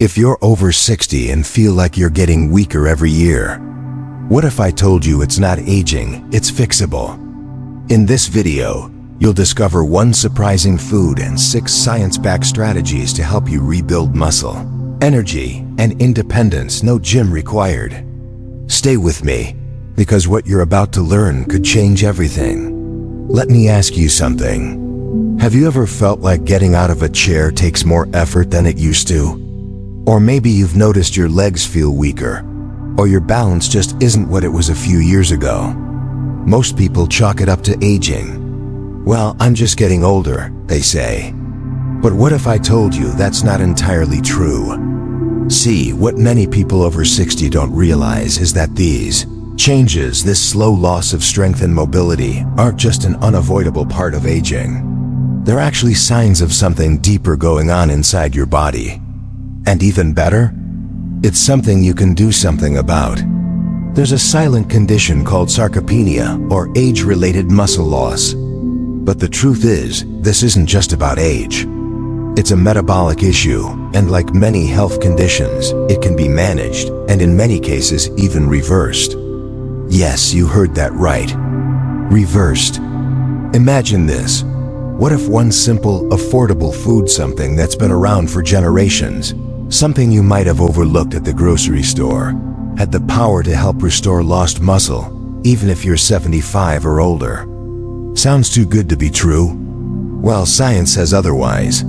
If you're over 60 and feel like you're getting weaker every year, what if I told you it's not aging, it's fixable? In this video, you'll discover one surprising food and 6 science-backed strategies to help you rebuild muscle, energy, and independence, no gym required. Stay with me, because what you're about to learn could change everything. Let me ask you something. Have you ever felt like getting out of a chair takes more effort than it used to? Or maybe you've noticed your legs feel weaker, or your balance just isn't what it was a few years ago. Most people chalk it up to aging. Well, I'm just getting older, they say. But what if I told you that's not entirely true? See, what many people over 60 don't realize is that these changes, this slow loss of strength and mobility, aren't just an unavoidable part of aging. They're actually signs of something deeper going on inside your body. And even better, it's something you can do something about. There's a silent condition called sarcopenia, or age-related muscle loss. But the truth is, this isn't just about age. It's a metabolic issue, and like many health conditions, it can be managed, and in many cases even reversed. Yes, you heard that right. Reversed. Imagine this. What if one simple, affordable food, something that's been around for generations, something you might have overlooked at the grocery store, had the power to help restore lost muscle, even if you're 75 or older? Sounds too good to be true? Well, science says otherwise.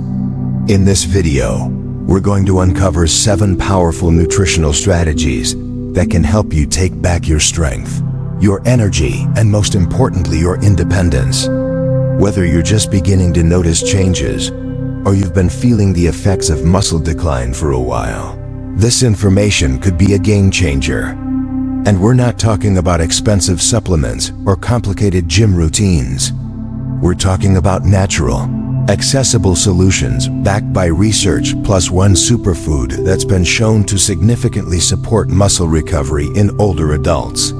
In this video, we're going to uncover 7 powerful nutritional strategies that can help you take back your strength, your energy, and most importantly, your independence. Whether you're just beginning to notice changes, or you've been feeling the effects of muscle decline for a while, this information could be a game changer. And we're not talking about expensive supplements or complicated gym routines. We're talking about natural, accessible solutions backed by research, plus one superfood that's been shown to significantly support muscle recovery in older adults.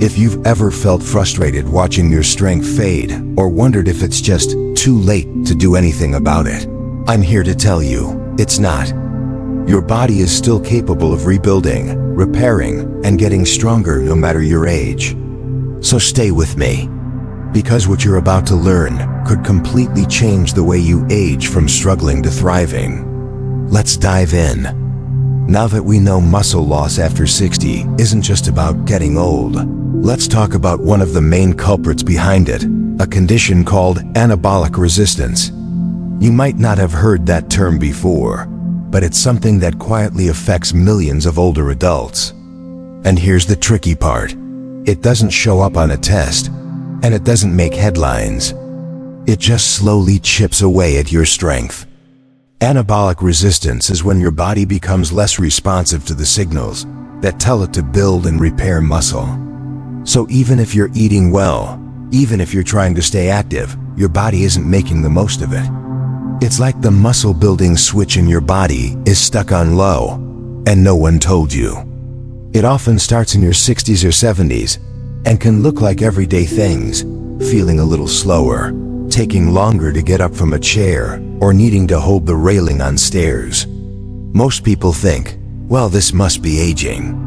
If you've ever felt frustrated watching your strength fade, or wondered if it's just too late to do anything about it, I'm here to tell you, it's not. Your body is still capable of rebuilding, repairing, and getting stronger no matter your age. So stay with me, because what you're about to learn could completely change the way you age from struggling to thriving. Let's dive in. Now that we know muscle loss after 60 isn't just about getting old, let's talk about one of the main culprits behind it, a condition called anabolic resistance. You might not have heard that term before, but it's something that quietly affects millions of older adults. And here's the tricky part. It doesn't show up on a test, and it doesn't make headlines. It just slowly chips away at your strength. Anabolic resistance is when your body becomes less responsive to the signals that tell it to build and repair muscle. So even if you're eating well, even if you're trying to stay active, your body isn't making the most of it. It's like the muscle building switch in your body is stuck on low, and no one told you. It often starts in your 60s or 70s, and can look like everyday things: feeling a little slower, taking longer to get up from a chair, or needing to hold the railing on stairs. Most people think, well, this must be aging.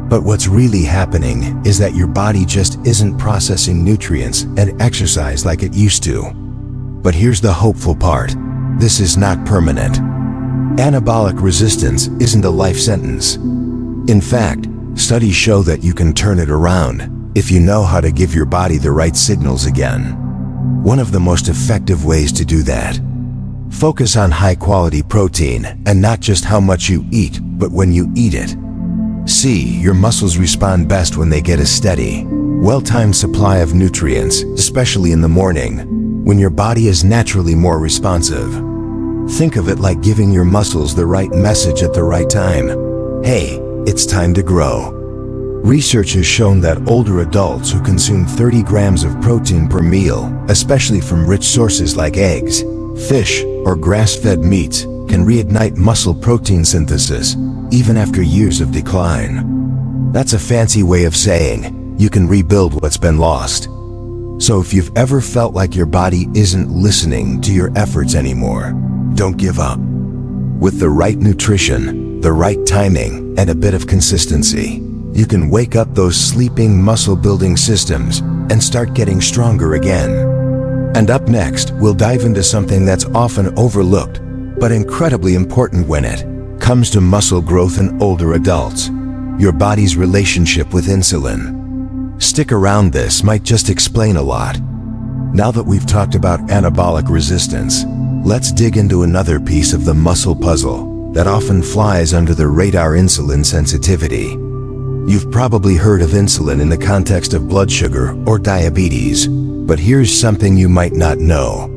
But what's really happening is that your body just isn't processing nutrients and exercise like it used to. But here's the hopeful part. This is not permanent. Anabolic resistance isn't a life sentence. In fact, studies show that you can turn it around if you know how to give your body the right signals again. One of the most effective ways to do that: focus on high-quality protein, and not just how much you eat, but when you eat it. See, your muscles respond best when they get a steady, well-timed supply of nutrients, especially in the morning, when your body is naturally more responsive. Think of it like giving your muscles the right message at the right time. Hey, it's time to grow. Research has shown that older adults who consume 30 grams of protein per meal, especially from rich sources like eggs, fish, or grass-fed meats, can reignite muscle protein synthesis, even after years of decline. That's a fancy way of saying you can rebuild what's been lost. So if you've ever felt like your body isn't listening to your efforts anymore, don't give up. With the right nutrition, the right timing, and a bit of consistency, you can wake up those sleeping muscle-building systems and start getting stronger again. And up next, we'll dive into something that's often overlooked, but incredibly important when it comes to muscle growth in older adults: your body's relationship with insulin. Stick around, this might just explain a lot. Now that we've talked about anabolic resistance, let's dig into another piece of the muscle puzzle that often flies under the radar: insulin sensitivity. You've probably heard of insulin in the context of blood sugar or diabetes, but here's something you might not know.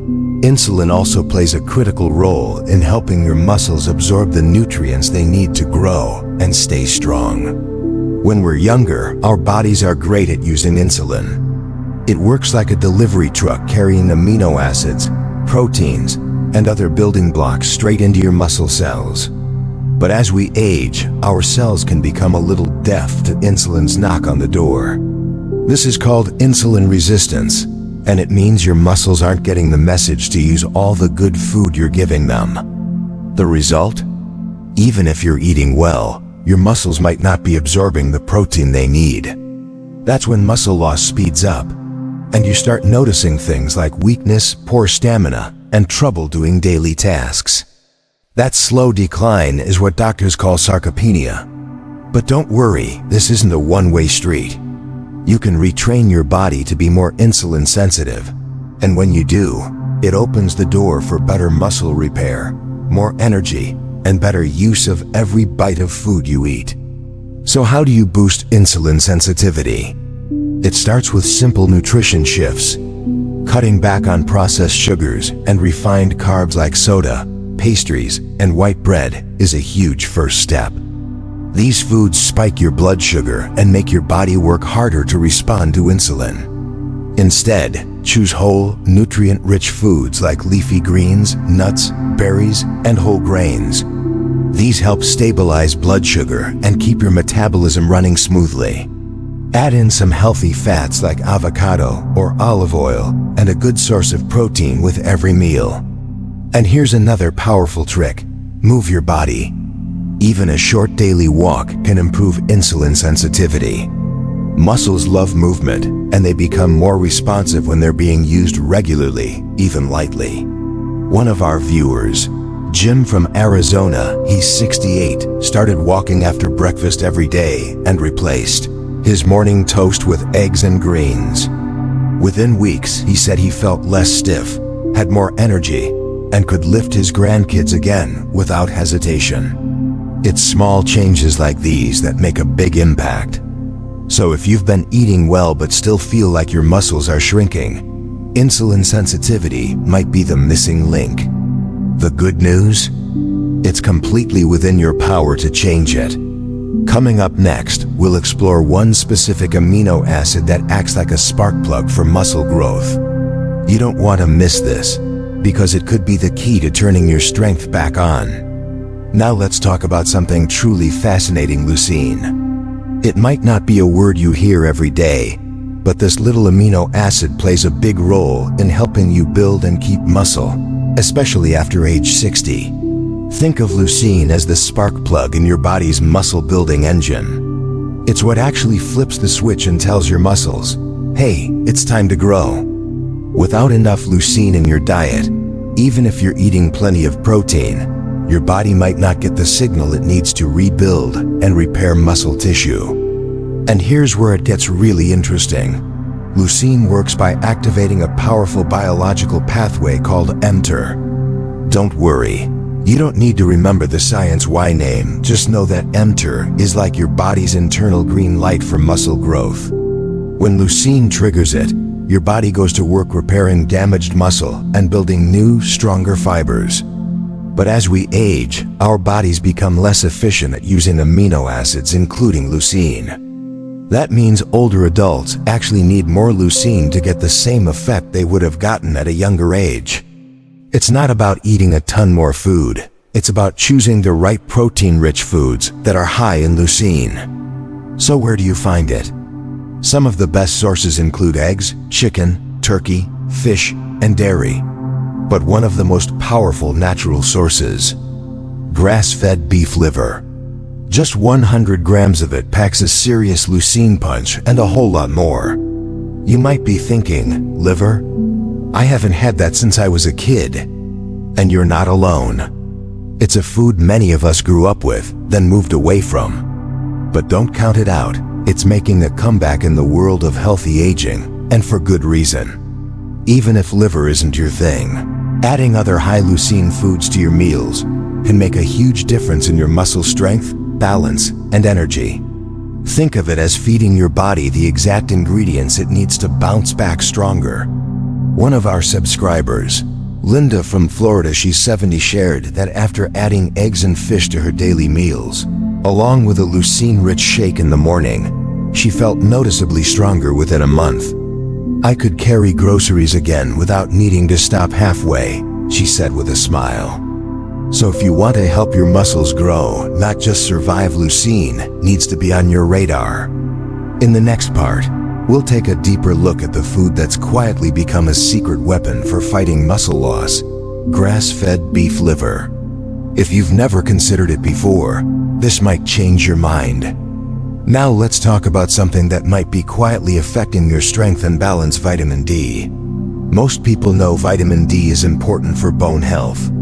Insulin also plays a critical role in helping your muscles absorb the nutrients they need to grow and stay strong. When we're younger, our bodies are great at using insulin. It works like a delivery truck carrying amino acids, proteins, and other building blocks straight into your muscle cells. But as we age, our cells can become a little deaf to insulin's knock on the door. This is called insulin resistance, and it means your muscles aren't getting the message to use all the good food you're giving them. The result? Even if you're eating well, your muscles might not be absorbing the protein they need. That's when muscle loss speeds up, and you start noticing things like weakness, poor stamina, and trouble doing daily tasks. That slow decline is what doctors call sarcopenia. But don't worry, this isn't a one-way street. You can retrain your body to be more insulin sensitive, and when you do, it opens the door for better muscle repair, more energy, and better use of every bite of food you eat. So how do you boost insulin sensitivity? It starts with simple nutrition shifts. Cutting back on processed sugars and refined carbs like soda, pastries, and white bread is a huge first step. These foods spike your blood sugar and make your body work harder to respond to insulin. Instead, choose whole, nutrient-rich foods like leafy greens, nuts, berries, and whole grains. These help stabilize blood sugar and keep your metabolism running smoothly. Add in some healthy fats like avocado or olive oil and a good source of protein with every meal. And here's another powerful trick: move your body. Even a short daily walk can improve insulin sensitivity. Muscles love movement, and they become more responsive when they're being used regularly, even lightly. One of our viewers, Jim from Arizona, he's 68, started walking after breakfast every day and replaced his morning toast with eggs and greens. Within weeks, he said he felt less stiff, had more energy, and could lift his grandkids again without hesitation. It's small changes like these that make a big impact. So if you've been eating well but still feel like your muscles are shrinking, insulin sensitivity might be the missing link. The good news? It's completely within your power to change it. Coming up next, we'll explore one specific amino acid that acts like a spark plug for muscle growth. You don't want to miss this, because it could be the key to turning your strength back on. Now let's talk about something truly fascinating: leucine. It might not be a word you hear every day, but this little amino acid plays a big role in helping you build and keep muscle, especially after age 60. Think of leucine as the spark plug in your body's muscle-building engine. It's what actually flips the switch and tells your muscles, hey, it's time to grow. Without enough leucine in your diet, even if you're eating plenty of protein, your body might not get the signal it needs to rebuild and repair muscle tissue. And here's where it gets really interesting. Leucine works by activating a powerful biological pathway called mTOR. Don't worry, you don't need to remember the science Y name, just know that mTOR is like your body's internal green light for muscle growth. When leucine triggers it, your body goes to work repairing damaged muscle and building new, stronger fibers. But as we age, our bodies become less efficient at using amino acids, including leucine. That means older adults actually need more leucine to get the same effect they would have gotten at a younger age. It's not about eating a ton more food. It's about choosing the right protein-rich foods that are high in leucine. So where do you find it? Some of the best sources include eggs, chicken, turkey, fish, and dairy. But one of the most powerful natural sources, Grass-fed beef liver. Just 100 grams of it packs a serious leucine punch and a whole lot more. You might be thinking, liver? I haven't had that since I was a kid. And you're not alone. It's a food many of us grew up with, then moved away from. But don't count it out. It's making a comeback in the world of healthy aging, and for good reason. Even if liver isn't your thing, adding other high leucine foods to your meals can make a huge difference in your muscle strength, balance, and energy. Think of it as feeding your body the exact ingredients it needs to bounce back stronger. One of our subscribers, Linda from Florida, she's 70, shared that after adding eggs and fish to her daily meals, along with a leucine-rich shake in the morning, she felt noticeably stronger within a month. I could carry groceries again without needing to stop halfway, she said with a smile. So if you want to help your muscles grow, not just survive, leucine needs to be on your radar. In the next part, we'll take a deeper look at the food that's quietly become a secret weapon for fighting muscle loss: grass-fed beef liver. If you've never considered it before, this might change your mind. Now let's talk about something that might be quietly affecting your strength and balance: vitamin D. Most people know vitamin D is important for bone health.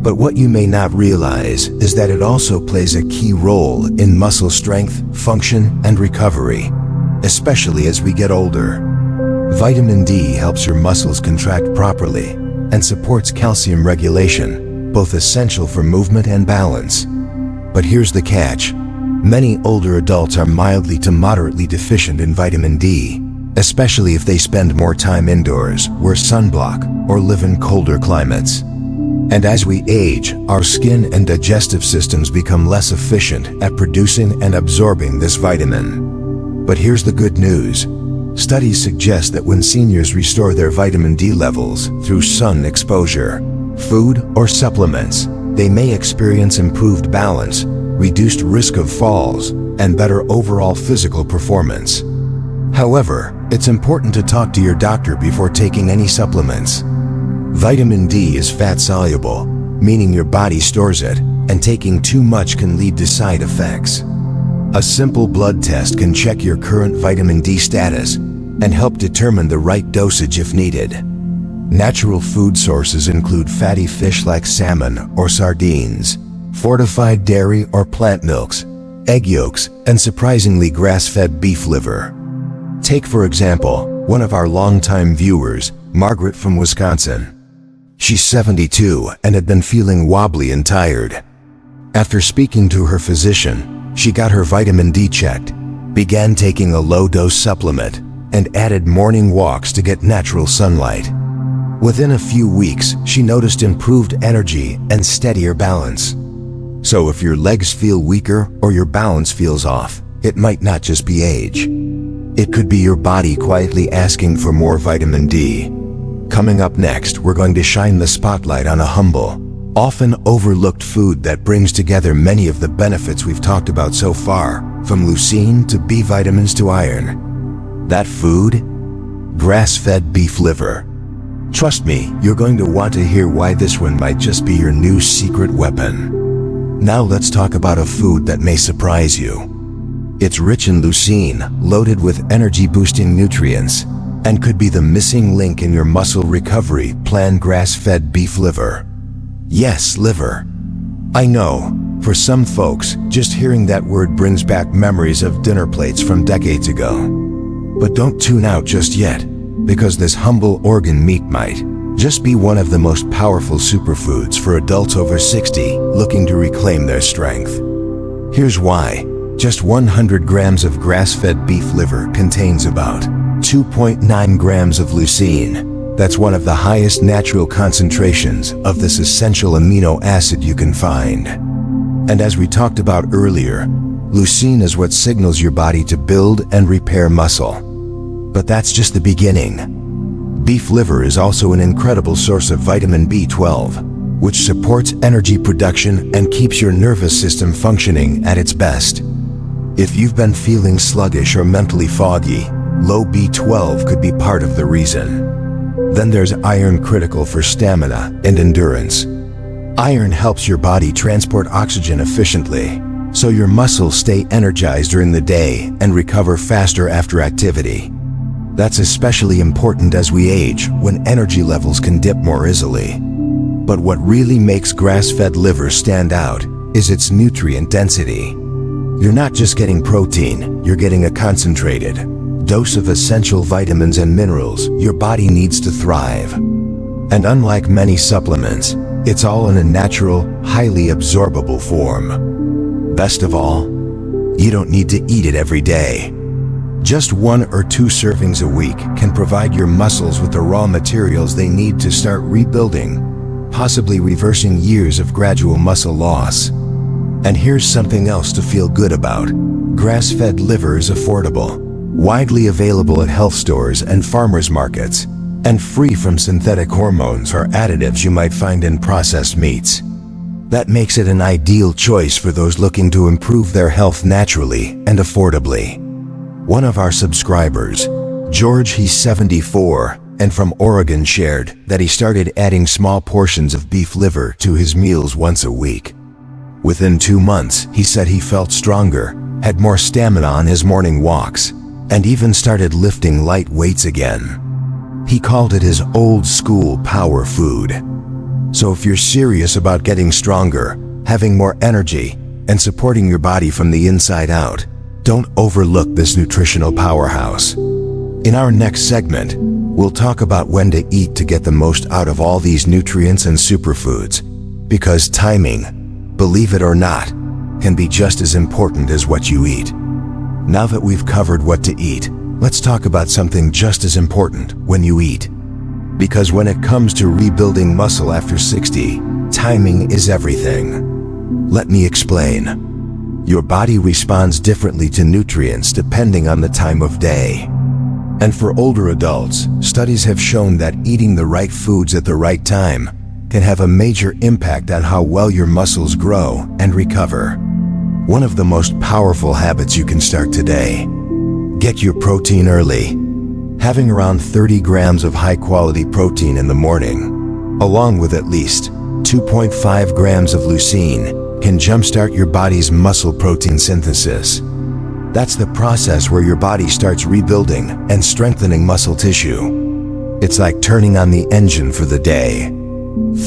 But what you may not realize is that it also plays a key role in muscle strength, function, and recovery, especially as we get older. Vitamin D helps your muscles contract properly and supports calcium regulation, both essential for movement and balance. But here's the catch. Many older adults are mildly to moderately deficient in vitamin D, especially if they spend more time indoors, wear sunblock, or live in colder climates. And as we age, our skin and digestive systems become less efficient at producing and absorbing this vitamin. But here's the good news. Studies suggest that when seniors restore their vitamin D levels through sun exposure, food, or supplements, they may experience improved balance, reduced risk of falls, and better overall physical performance. However, it's important to talk to your doctor before taking any supplements. Vitamin D is fat-soluble, meaning your body stores it, and taking too much can lead to side effects. A simple blood test can check your current vitamin D status and help determine the right dosage if needed. Natural food sources include fatty fish like salmon or sardines, fortified dairy or plant milks, egg yolks, and surprisingly grass-fed beef liver. Take, for example, one of our longtime viewers, Margaret from Wisconsin. She's 72 and had been feeling wobbly and tired. After speaking to her physician, she got her vitamin D checked, began taking a low-dose supplement, and added morning walks to get natural sunlight. Within a few weeks, she noticed improved energy and steadier balance. So if your legs feel weaker or your balance feels off, it might not just be age. It could be your body quietly asking for more vitamin D. Coming up next, we're going to shine the spotlight on a humble, often overlooked food that brings together many of the benefits we've talked about so far, from leucine to B vitamins to iron. That food? Grass-fed beef liver. Trust me, you're going to want to hear why this one might just be your new secret weapon. Now let's talk about a food that may surprise you. It's rich in leucine, loaded with energy-boosting nutrients, and could be the missing link in your muscle recovery plan: grass-fed beef liver. Yes, liver. I know, for some folks, just hearing that word brings back memories of dinner plates from decades ago. But don't tune out just yet, because this humble organ meat might just be one of the most powerful superfoods for adults over 60 looking to reclaim their strength. Here's why. Just 100 grams of grass-fed beef liver contains about 2.9 grams of leucine. That's one of the highest natural concentrations of this essential amino acid you can find. And as we talked about earlier, leucine is what signals your body to build and repair muscle. But that's just the beginning. Beef liver is also an incredible source of vitamin B12, which supports energy production and keeps your nervous system functioning at its best. If you've been feeling sluggish or mentally foggy, low B12 could be part of the reason. Then there's iron, critical for stamina and endurance. Iron helps your body transport oxygen efficiently, so your muscles stay energized during the day and recover faster after activity. That's especially important as we age, when energy levels can dip more easily. But what really makes grass-fed liver stand out is its nutrient density. You're not just getting protein, you're getting a concentrated dose of essential vitamins and minerals your body needs to thrive. And unlike many supplements, it's all in a natural, highly absorbable form. Best of all, you don't need to eat it every day. Just 1 or 2 servings a week can provide your muscles with the raw materials they need to start rebuilding, possibly reversing years of gradual muscle loss. And here's something else to feel good about. Grass-fed liver is affordable, widely available at health stores and farmers markets, and free from synthetic hormones or additives you might find in processed meats. That makes it an ideal choice for those looking to improve their health naturally and affordably. One of our subscribers, George, he's 74, and from Oregon, shared that he started adding small portions of beef liver to his meals once a week. Within 2 months, he said he felt stronger, had more stamina on his morning walks, and even started lifting light weights again. He called it his old-school power food. So if you're serious about getting stronger, having more energy, and supporting your body from the inside out, don't overlook this nutritional powerhouse. In our next segment, we'll talk about when to eat to get the most out of all these nutrients and superfoods, because timing, believe it or not, can be just as important as what you eat. Now that we've covered what to eat, let's talk about something just as important: when you eat. Because when it comes to rebuilding muscle after 60, timing is everything. Let me explain. Your body responds differently to nutrients depending on the time of day. And for older adults, studies have shown that eating the right foods at the right time can have a major impact on how well your muscles grow and recover. One of the most powerful habits you can start today: get your protein early. Having around 30 grams of high-quality protein in the morning, along with at least 2.5 grams of leucine, can jumpstart your body's muscle protein synthesis. That's the process where your body starts rebuilding and strengthening muscle tissue. It's like turning on the engine for the day.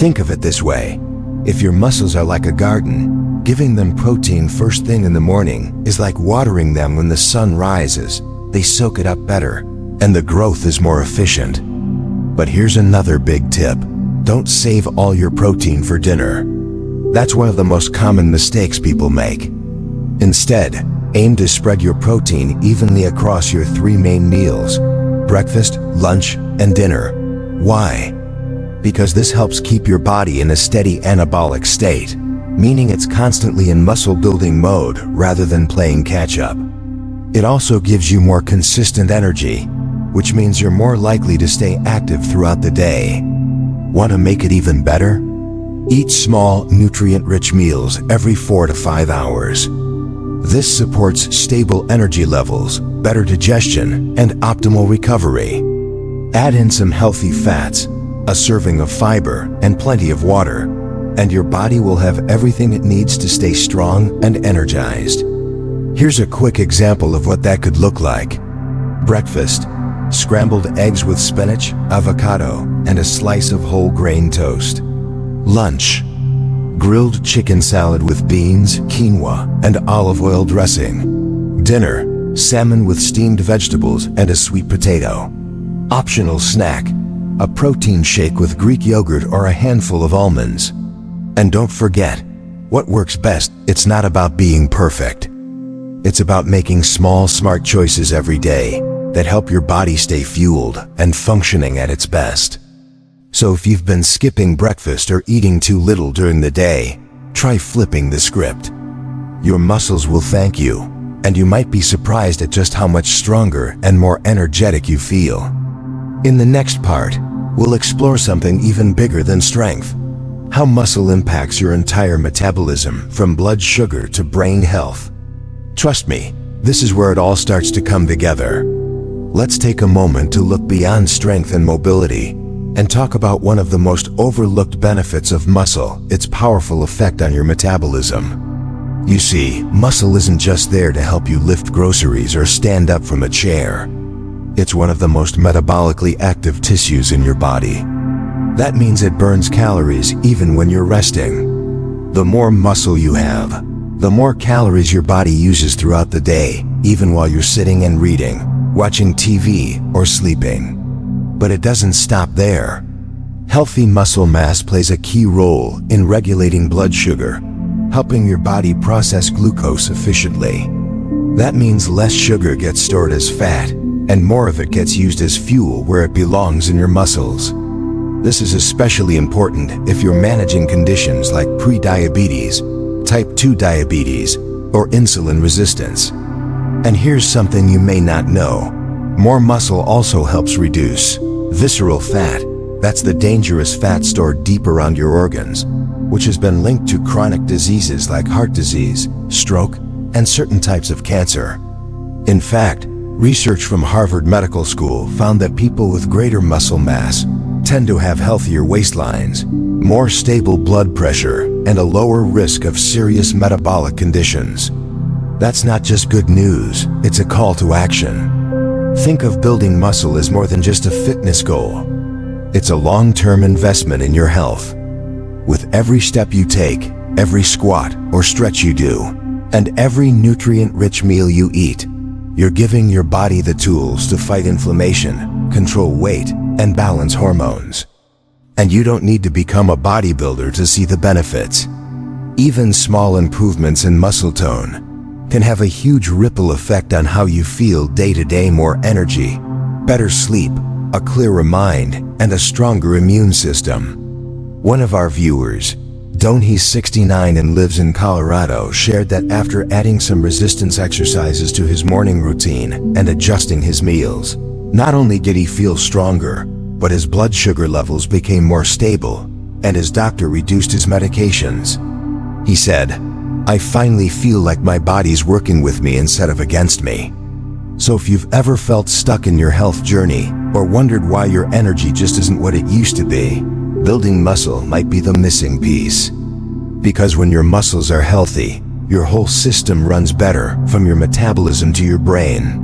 Think of it this way: if your muscles are like a garden, giving them protein first thing in the morning is like watering them when the sun rises. They soak it up better, and the growth is more efficient. But here's another big tip: don't save all your protein for dinner. That's one of the most common mistakes people make. Instead, aim to spread your protein evenly across your 3 main meals: breakfast, lunch, and dinner. Why? Because this helps keep your body in a steady anabolic state, meaning it's constantly in muscle-building mode rather than playing catch-up. It also gives you more consistent energy, which means you're more likely to stay active throughout the day. Want to make it even better? Eat small, nutrient-rich meals every 4 to 5 hours. This supports stable energy levels, better digestion, and optimal recovery. Add in some healthy fats, a serving of fiber, and plenty of water, and your body will have everything it needs to stay strong and energized. Here's a quick example of what that could look like. Breakfast: scrambled eggs with spinach, avocado, and a slice of whole grain toast. Lunch: grilled chicken salad with beans, quinoa, and olive oil dressing. Dinner: salmon with steamed vegetables and a sweet potato. Optional snack: a protein shake with Greek yogurt or a handful of almonds. And don't forget, what works best, it's not about being perfect. It's about making small, smart choices every day that help your body stay fueled and functioning at its best. So if you've been skipping breakfast or eating too little during the day, try flipping the script. Your muscles will thank you, and you might be surprised at just how much stronger and more energetic you feel. In the next part, we'll explore something even bigger than strength: how muscle impacts your entire metabolism, from blood sugar to brain health. Trust me, this is where it all starts to come together. Let's take a moment to look beyond strength and mobility and talk about one of the most overlooked benefits of muscle, its powerful effect on your metabolism. You see, muscle isn't just there to help you lift groceries or stand up from a chair. It's one of the most metabolically active tissues in your body. That means it burns calories even when you're resting. The more muscle you have, the more calories your body uses throughout the day, even while you're sitting and reading, watching TV, or sleeping. But it doesn't stop there. Healthy muscle mass plays a key role in regulating blood sugar, helping your body process glucose efficiently. That means less sugar gets stored as fat, and more of it gets used as fuel where it belongs in your muscles. This is especially important if you're managing conditions like prediabetes, type 2 diabetes, or insulin resistance. And here's something you may not know. More muscle also helps reduce visceral fat. That's the dangerous fat stored deep around your organs, which has been linked to chronic diseases like heart disease, stroke, and certain types of cancer. In fact, research from Harvard Medical School found that people with greater muscle mass tend to have healthier waistlines, more stable blood pressure, and a lower risk of serious metabolic conditions. That's not just good news, it's a call to action. Think of building muscle as more than just a fitness goal. It's a long-term investment in your health. With every step you take, every squat or stretch you do, and every nutrient-rich meal you eat, you're giving your body the tools to fight inflammation, control weight, and balance hormones. And you don't need to become a bodybuilder to see the benefits. Even small improvements in muscle tone can have a huge ripple effect on how you feel day to day: more energy, better sleep, a clearer mind, and a stronger immune system. One of our viewers, he's 69 and lives in Colorado, shared that after adding some resistance exercises to his morning routine and adjusting his meals, not only did he feel stronger, but his blood sugar levels became more stable, and his doctor reduced his medications. He said, "I finally feel like my body's working with me instead of against me." So if you've ever felt stuck in your health journey, or wondered why your energy just isn't what it used to be, building muscle might be the missing piece. Because when your muscles are healthy, your whole system runs better, from your metabolism to your brain.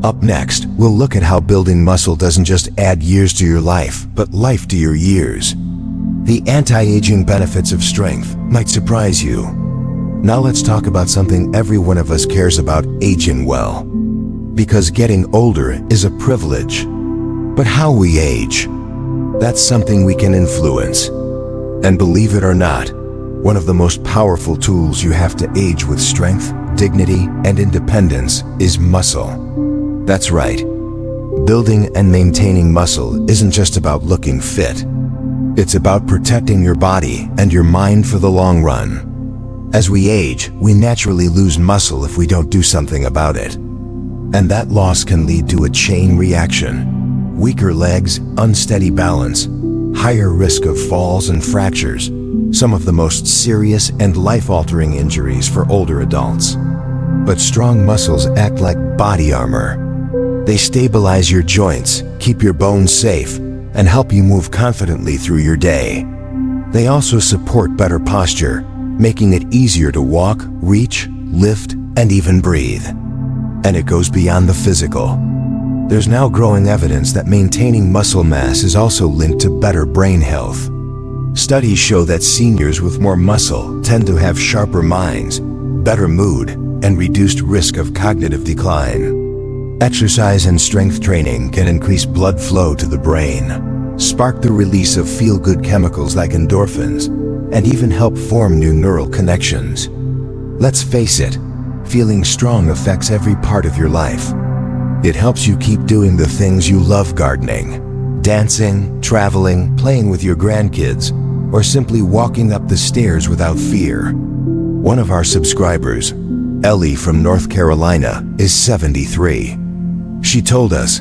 Up next, we'll look at how building muscle doesn't just add years to your life, but life to your years. The anti-aging benefits of strength might surprise you. Now let's talk about something every one of us cares about: aging well. Because getting older is a privilege. But how we age, that's something we can influence. And believe it or not, one of the most powerful tools you have to age with strength, dignity, and independence is muscle. That's right. Building and maintaining muscle isn't just about looking fit. It's about protecting your body and your mind for the long run. As we age, we naturally lose muscle if we don't do something about it. And that loss can lead to a chain reaction. Weaker legs, unsteady balance, higher risk of falls and fractures, some of the most serious and life-altering injuries for older adults. But strong muscles act like body armor. They stabilize your joints, keep your bones safe, and help you move confidently through your day. They also support better posture, making it easier to walk, reach, lift, and even breathe. And it goes beyond the physical. There's now growing evidence that maintaining muscle mass is also linked to better brain health. Studies show that seniors with more muscle tend to have sharper minds, better mood, and reduced risk of cognitive decline. Exercise and strength training can increase blood flow to the brain, spark the release of feel-good chemicals like endorphins, and even help form new neural connections. Let's face it, feeling strong affects every part of your life. It helps you keep doing the things you love: gardening, dancing, traveling, playing with your grandkids, or simply walking up the stairs without fear. One of our subscribers, Ellie from North Carolina, is 73. She told us,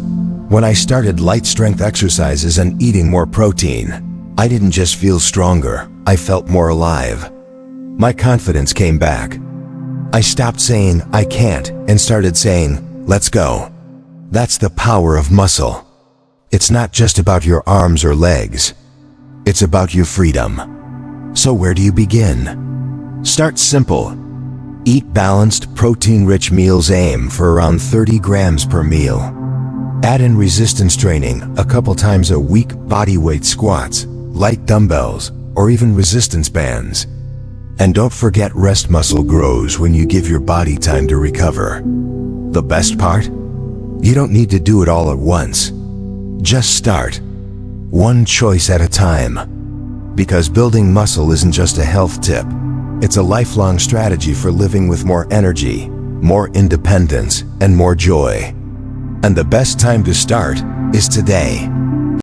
"When I started light strength exercises and eating more protein, I didn't just feel stronger, I felt more alive. My confidence came back. I stopped saying, 'I can't,' and started saying, 'Let's go.' That's the power of muscle. it's not just about your arms or legs. It's about your freedom. So where do you begin? Start simple. Eat balanced, protein-rich meals. Aim for around 30 grams per meal. Add in resistance training a couple times a week, bodyweight squats, light dumbbells, or even resistance bands. And don't forget, rest. Muscle grows when you give your body time to recover. The best part? You don't need to do it all at once. Just start, one choice at a time. Because building muscle isn't just a health tip, it's a lifelong strategy for living with more energy, more independence, and more joy. And the best time to start is today.